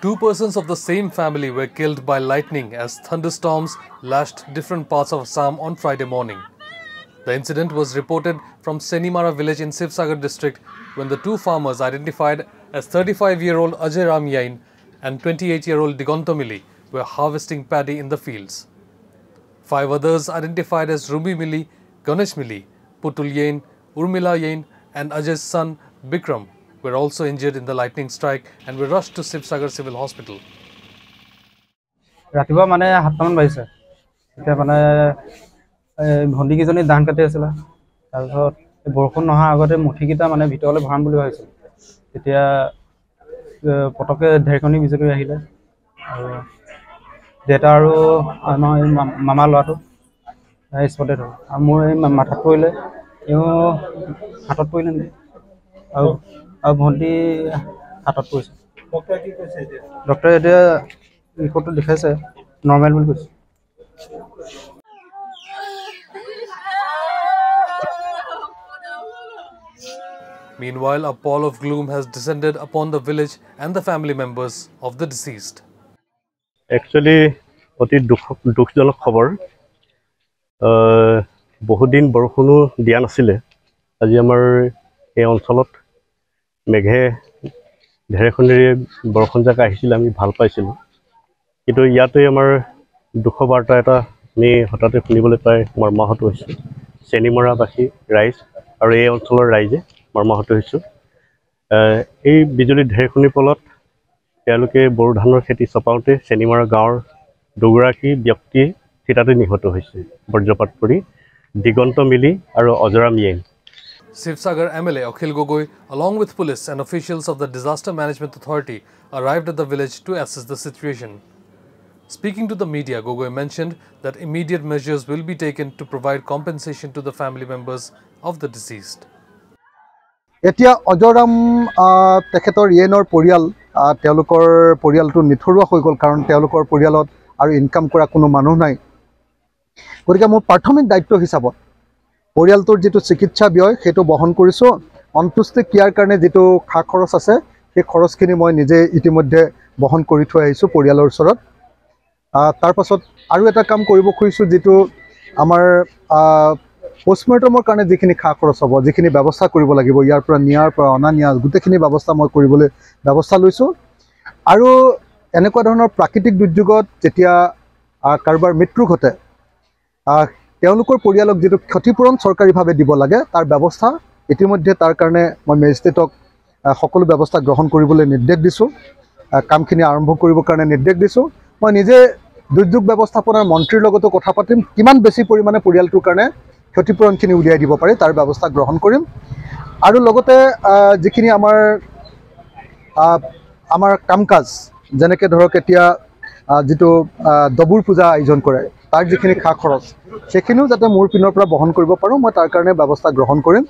Two persons of the same family were killed by lightning as thunderstorms lashed different parts of Assam on Friday morning. The incident was reported from Senimara village in Sivsagar district when the two farmers identified as 35-year-old Ajay Ram Yain and 28-year-old Digonto Mili were harvesting paddy in the fields. 5 others identified as Rumi Mili, Ganesh Mili, Putul Yain, Urmila Yain and Ajay's son Bikram were also injured in the lightning strike and were rushed to Sivsagar Civil Hospital. ৰাতিপুৱা মানে 7টামান বাজিছে এতিয়া মানে ভন্ডি কিজনী ধান কাটি আছিল তাৰপিছত বৰষুণ নহা আগতে মুঠিকিটা মানে ভিতৰলৈ ভৰাম বুলি ভাবিছিল তেতিয়া পটকে ঢেৰকনি বিজুলী আহিলে আৰু দেতা আৰু মামা লৰাটো স্পটেড হ'ল আৰু মোৰ এই মাথাত পৰিলে এও হাতত পৰিলে আৰু ভন্টি হাতত পৰিছে ডক্টৰে কি কৈছে ডক্টৰে এতিয়া ৰিপৰ্টটো দেখাইছে নৰ্মেল বুলি কৈছে Meanwhile, a pall of gloom has descended upon the village and the family members of the deceased. Actually, অতি দুখজনক খবৰ বহুদিন বৰষুণো দিয়া নাছিলে আজি আমাৰ এই অঞ্চলত মেঘে ঢেৰেকনিৰে বৰষুণ জাক আহিছিল আমি ভাল পাইছিলোঁ কিন্তু ইয়াতে আমাৰ দুখ বাৰ্তা এটা আমি হঠাতে শুনিবলৈ পাই মৰ্মাহত হৈছোঁ চেনিমৰাবাসী ৰাইজ আৰু এই অঞ্চলৰ ৰাইজে মৰ্মাহত হৈছোঁ এই বিজুলী ঢেৰেকনিৰ ফলত তেওঁলোকে বড়ো ধানৰ খেতি চপাওঁতে চেনিমৰা গাঁৱৰ দুগৰাকী ব্যক্তি থিতাতে নিহত হৈছে বজ্ৰপাত পৰি দিগন্ত মিলি আৰু অজৰাম য়েং Sivsagar MLA Akhil Gogoi, along with police and officials of the Disaster Management Authority, arrived at the village to assess the situation. Speaking to the media, Gogoi mentioned that immediate measures will be taken to provide compensation to the family members of the deceased. এতিয়া অজৰাম তেখেতৰ ইয়েনৰ পৰিয়াল তেওঁলোকৰ পৰিয়ালটো নিথৰুৱা হৈ গ'ল কাৰণ তেওঁলোকৰ পৰিয়ালত আৰু ইনকাম কৰা কোনো মানুহ নাই গতিকে মোৰ প্ৰাথমিক দায়িত্ব হিচাপত পৰিয়ালটোৰ যেটো চিকিৎসা ব্যয় হেতু বহন কৰিছো অন্তুষ্টি ক্ৰিয়াৰ কাৰণে যেটো খা খৰচ আছে সেই খৰচখিনি মই নিজে ইতিমধ্যে বহন কৰি থৈ আহিছো পৰিয়ালৰ ওচৰত তাৰ পাছত আৰু এটা কাম কৰিব খুজিছো যেটো আমাৰ পোষ্টমৰ্টমৰ কাৰণে যিখিনি খা খৰচ হ'ব যিখিনি ব্যৱস্থা কৰিব লাগিব ইয়াৰ পৰা নিয়াৰ পৰা অনা নিয়া গুটেখিনি ব্যৱস্থা মই কৰিবলৈ ব্যৱস্থা লৈছো আৰু এনেকুৱা ধৰণৰ প্ৰাকৃতিক দুৰ্যোগত যেতিয়া কাৰোবাৰ মৃত্যু ঘটে তেওঁলোকৰ পৰিয়ালক যেটো ক্ষতিপূৰণ চৰকাৰীভাৱে দিব লাগে তাৰ ব্যৱস্থা ইতিমধ্যে তাৰ কাৰণে মই মেজিষ্ট্ৰেটক সকলো ব্যৱস্থা গ্ৰহণ কৰিবলৈ নিৰ্দেশ দিছো কামখিনি আৰম্ভ কৰিবৰ কাৰণে নিৰ্দেশ দিছো মই নিজে দুৰ্যোগ ব্যৱস্থাপনাৰ মন্ত্ৰীৰ লগতো কথা পাতিম কিমান বেছি পৰিমাণে পৰিয়ালটোৰ কাৰণে ক্ষতিপূৰণখিনি উলিয়াই দিব পাৰে তাৰ ব্যৱস্থা গ্ৰহণ কৰিম আৰু লগতে যিখিনি আমাৰ কামকাজ যেনেকৈ ধৰক এতিয়া যেটো দবুৰ পূজা আয়োজন কৰে তাৰ যিখিনি খা খৰচ সেইখিনিও যাতে মোৰ পিনৰ পৰা বহন কৰিব পাৰো মই তাৰ কাৰণে ব্যৱস্থা গ্ৰহণ কৰিম